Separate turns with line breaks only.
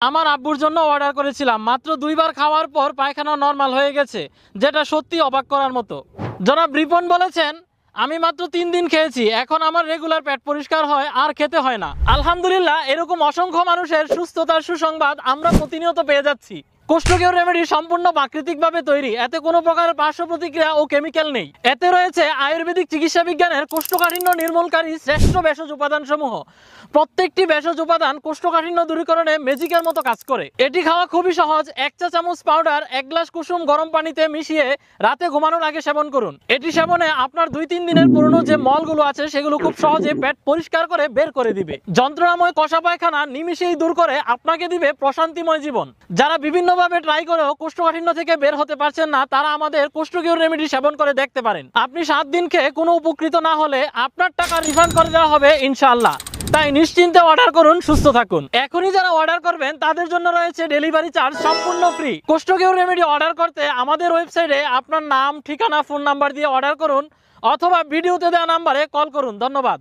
আমার আব্বুর জন্য অর্ডার করেছিলাম, মাত্র 2 বার খাওয়ার পর পায়খানা নর্মাল হয়ে গেছে, যেটা সত্যি অবাক করার মতো। জনাব রিপন বলেছেন, আমি মাত্র 3 দিন খেয়েছি, এখন আমার রেগুলার পেট পরিষ্কার হয়, আর খেতে হয় না। আলহামদুলিল্লাহ, এরকম অসংখ্য মানুষের সুস্থতার সুসংবাদ আমরা প্রতিনিয়ত পেয়ে যাচ্ছি। কোষ্ঠকিউর রেমেডি সম্পূর্ণ প্রাকৃতিকভাবে তৈরি, এতে কোনো প্রকারের পার্শ্ব প্রতিক্রিয়া ও কেমিক্যাল নেই। এতে রয়েছে আয়ুর্বেদিক চিকিৎসা বিজ্ঞানের কোষ্ঠকাঠিন্য নির্মূলকারী শ্রেষ্ঠ ভেষজ উপাদানসমূহ। প্রত্যেকটি ভেষজ উপাদান কোষ্ঠকাঠিন্য দূরীকরণে ম্যাজিকের মতো কাজ করে। এটি খাওয়া খুবই সহজ। 1 চা চামচ পাউডার 1 গ্লাস কুসুম গরম পানিতে মিশিয়ে রাতে ঘুমানোর আগে সেবন করুন। এটি সেবনে আপনার 2-3 দিনের পুরনো যে মলগুলো আছে সেগুলো খুব সহজে পেট পরিষ্কার করে বের করে দিবে। যন্ত্রণাময় কষা পায়খানা নিমিষেই দূর করে আপনাকে দিবে প্রশান্তিময় জীবন। যারা বিভিন্নভাবে ট্রাই করেও কোষ্ঠকাঠিন্য থেকে বের হতে পারছেন না, তারা আমাদের কোষ্ঠকিউর রেমেডি সেবন করে দেখতে পারেন। আপনি 7 দিন খেয়ে কোনো উপকৃত না হলে আপনার টাকা রিফান্ড করে দেওয়া হবে ইনশাআল্লাহ। তাই নিশ্চিন্তে অর্ডার করুন, সুস্থ থাকুন। এখনই যারা অর্ডার করবেন তাদের জন্য রয়েছে ডেলিভারি চার্জ সম্পূর্ণ ফ্রি। কোষ্ঠকিউর রেমেডি অর্ডার করতে আমাদের ওয়েবসাইটে আপনার নাম, ঠিকানা, ফোন নাম্বার দিয়ে অর্ডার করুন, অথবা ভিডিওতে দেওয়া নাম্বারে কল করুন। ধন্যবাদ।